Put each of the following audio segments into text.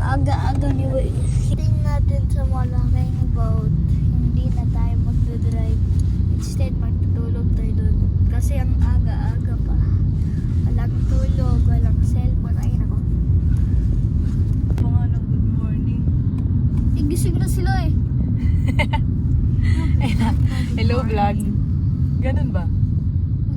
aga-aga ni Will. Tingnan natin sa malaking boat. Hindi na tayo magdodrive. Instead, magtutulog tayo doon. Kasi ang aga-aga pa. Walang tulog, walang cellphone. Ay, nako. Mga ng good morning. Gising na sila eh. Hello vlog. Ganun ba?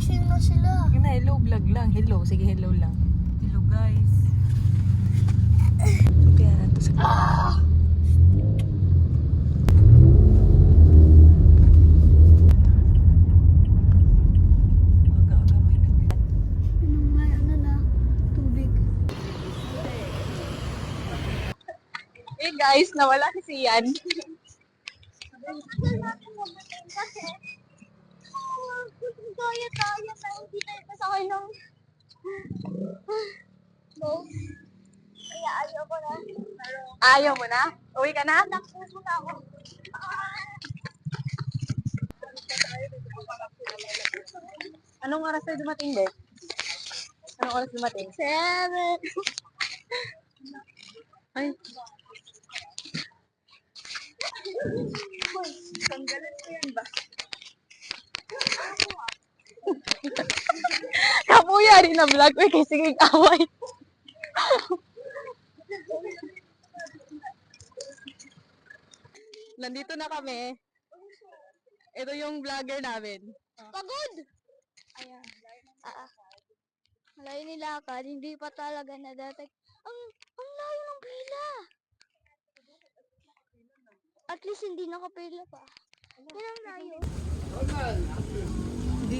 Gising na sila. Yun na, hello vlog lang. Hello. Sige, hello lang. Hello guys. Kaya na to sa aga-aga may nagbiyan. Anong may ano na? Tubig. Hey guys, nawala si Sian. Kaya tayo na hindi tayo kasakay ng boat. Kaya ayaw ko na. Ayaw mo na? Uwi ka na? Nakpuso na ako. Anong oras tayo dumating, Bek? Anong oras dumating? 7. Ay, Tanggalan ko yan ba? kamuya rin na vlog. Uy, kasi away. Nandito na kami. Ito yung vlogger namin. Pagod! Ayan. Malayo nilakad, hindi pa talaga na-detect. Ang layo ng pila. At least hindi nakapila pa. Yan ang layo. Hindi.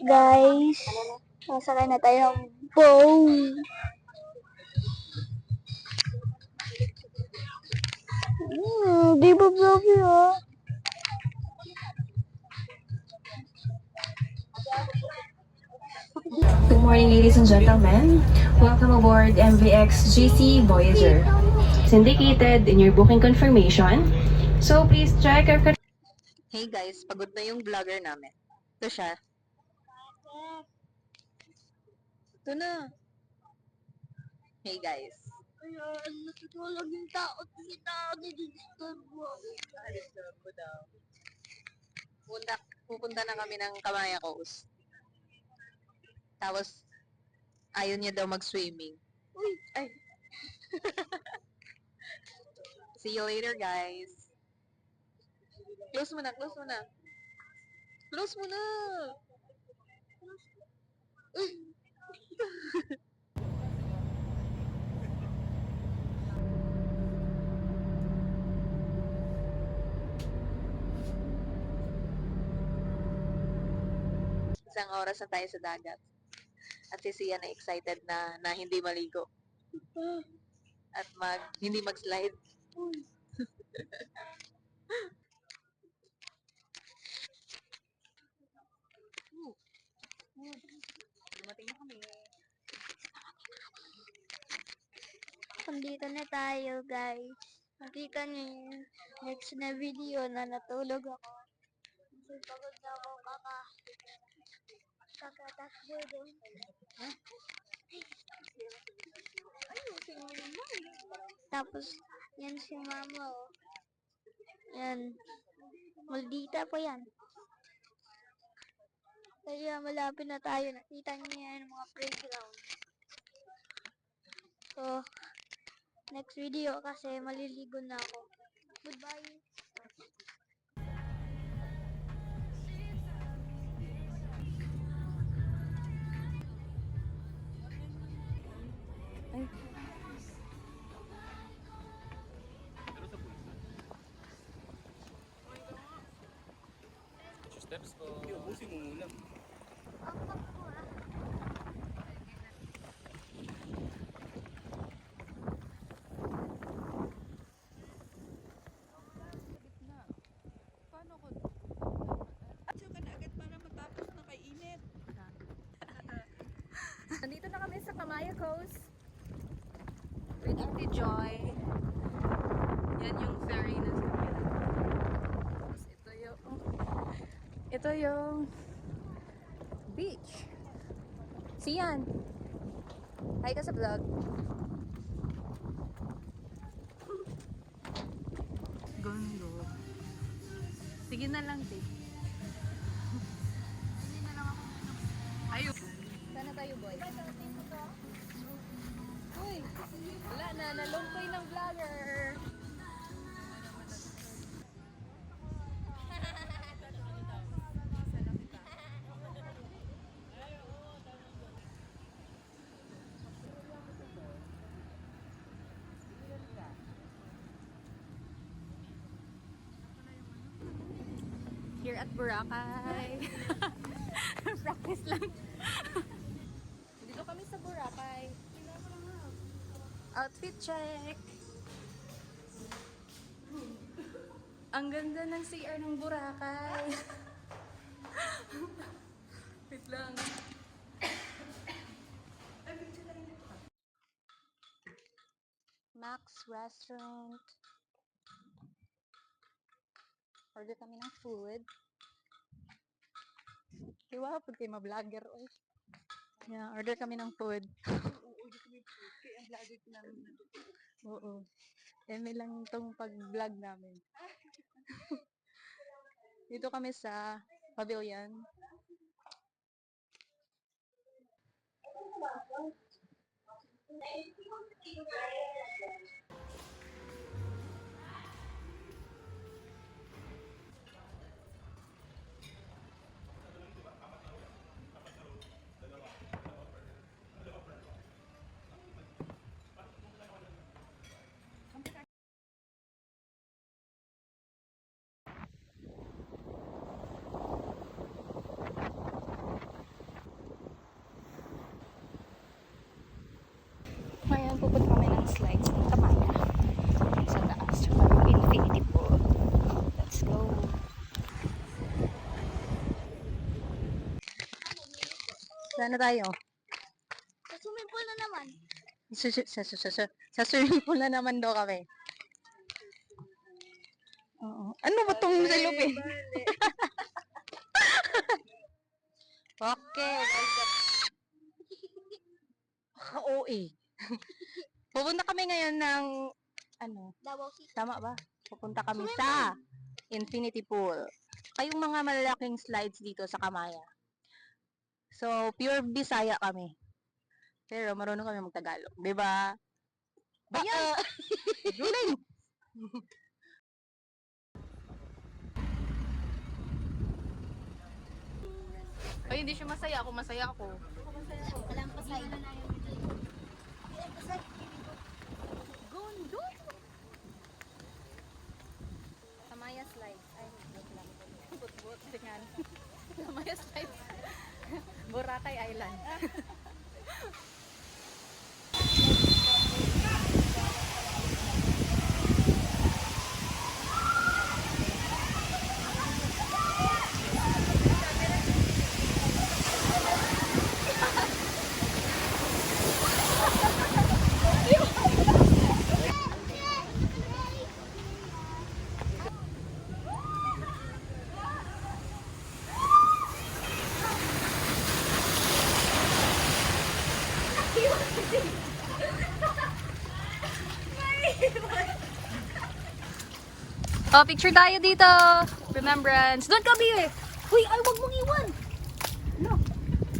Guys, nasakay na tayo ng boat. Di ba Bobby ha? Good morning, ladies and gentlemen. Welcome aboard MVX GC Voyager. It's indicated in your booking confirmation. So please check your... Hey guys, pagod na yung vlogger namin. Ito siya. Ito na. Hey guys. Ayan, natutulog yung tao. Hindi tao nididisturb mo. Disturb ko daw. Pupunta na kami ng Kamaya Coast. Tapos, ayaw niya daw mag-swimming. Uy, Ay. See you later, guys. Close mo na, close mo na. Close mo na. Isang oras na tayo sa dagat. At si Sia na excited na hindi maligo. At hindi mag-slide. Dumating na kami. Nandito na tayo guys. Nakita niyo yung next na video na natulog ako. Kasi pagod na ako kakatakbo doon. Ayusin mo naman. Tapos, yan si mama oh. Yan. Maldita pa yan. Kaya malapit na tayo. Nakita niyo yan yung mga playground. So, next video kasi maliligo na ako. Goodbye. Ubusin mo muna. Nandito na kami sa Kamaya Coast with Ate Joy. Yan yung ferry na sakyan. Tapos ito yung beach. Siyan. Hi ka sa vlog. Gondo. Sige na lang, te. Ayun. Sana tayo, boy. Uy, wala na. Nalungkoy ng vlogger. Here at Boracay. Practice lang. Dito kami sa Boracay. Outfit check. Ang ganda ng CR ng Boracay. Wait lang. Max Restaurant. Order kami ng food. Kiwa po kayo ma-vlogger. Yeah, order kami ng food. Oo. Eme lang itong pag-vlog namin. Dito kami sa pavilion. Ngayon, pupunta kami ng slides ng Kamaya. Sa taas, parang infinity pool. Let's go! Saan na tayo? Sa swimming pool na naman. Sa swimming pool na naman daw kami. Oo. Ano ba itong salupin? Okay. OA. Pupunta kami ngayon ng Davao City. tama ba? Pupunta kami sa Infinity Pool. Kayong mga malalaking slides dito sa Kamaya. So, pure Bisaya kami. Pero marunong kami magtagalog. Diba? Bayan! Guling! Ay, hindi siya masaya. Ako masaya ako. Walang pasay. Gondo! Kamaya slides. Ay, wait lang. Bot-bot. Tingnan. Kamaya slides. Boracay Island. Oh, picture tayo dito. Remembrance. Doon kami eh. Uy, ay, wag mong iwan. No.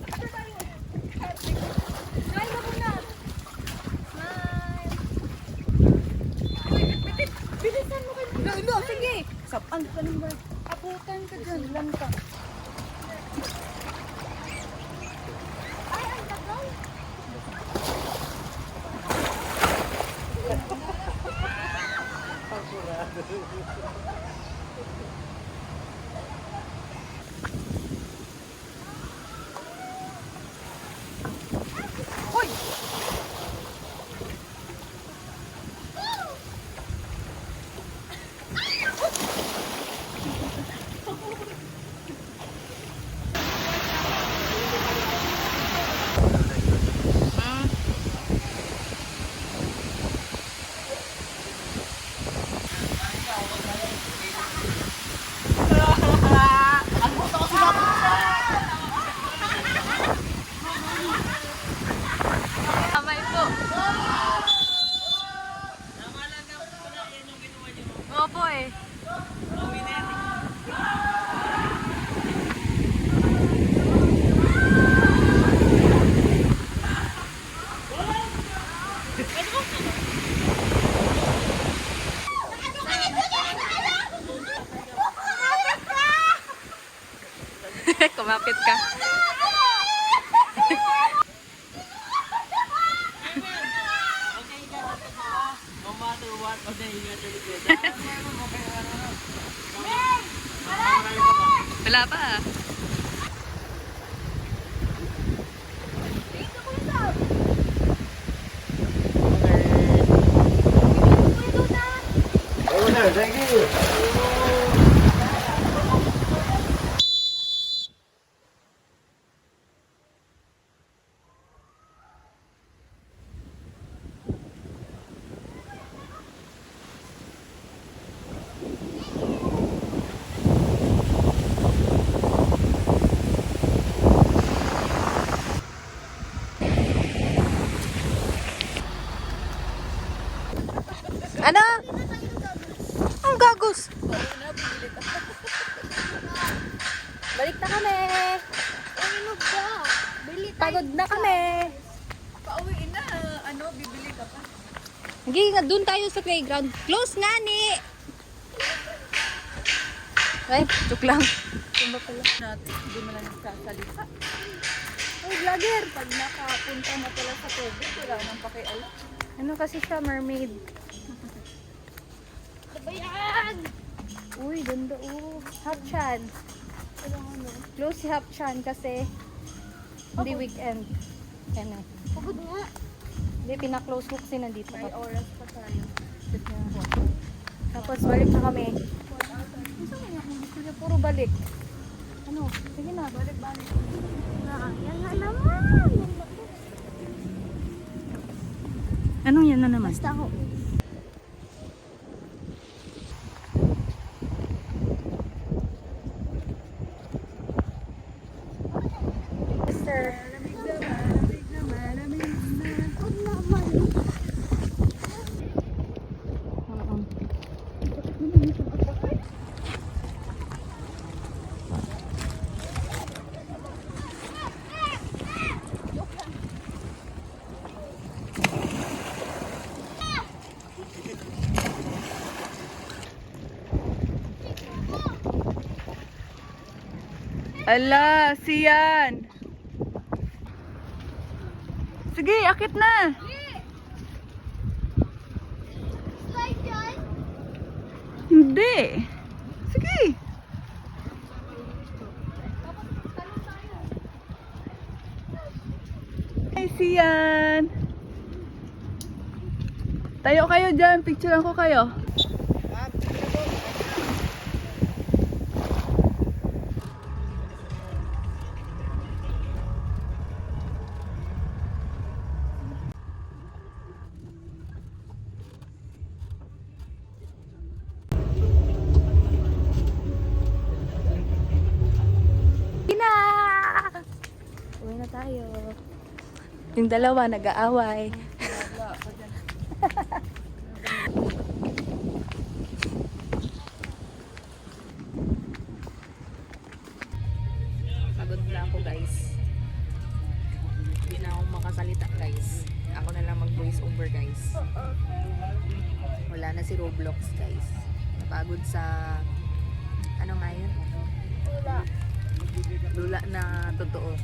Picture tayo. Smile mo muna. Smile. Uy, bilisan mo kayo. No, sige. Sapan ka naman. Abutan ka dyan. Lang ka. Ay, ang tagal. kumapit ka. Wala pa. Thank you. Ano? Ang gagos. Balik na kami. Ano ba? Bili tayo. Pagod na kami. Pauwiin na, bibili ka pa. Hindi nga, dun tayo sa playground. Close nga ni. Ay, joke lang. Tumba pala natin, hindi mo na nagsasalita. Ay, vlogger, pag nakapunta na pala sa tubig, wala nang pakialam. Ano kasi siya, mermaid. Ano yan? Uy, ganda oh. Hapchan. Close si Hapchan kasi hindi weekend. Yan eh. Pagod nga. Hindi, pina-close ko kasi nandito May ka. oras pa tayo. Tapos balik na kami. Gusto niya puro balik. Ano? Sige na. Balik. Yan na naman. Anong yan na naman? Basta ako. Sir. Huwag naman. Ala, siyan! Sige, akit na! Slide yan? Hindi! Sige! Ay, siyan! Tayo kayo dyan, picturean ko kayo. Ina! Uwi na tayo. Yung dalawa nag-aaway. Pagod na ako guys. Hindi na ako makasalita guys. Ako na lang mag-voice over guys. Wala na si Roblox guys. Napagod sa ano nga yun? Lula na totoo.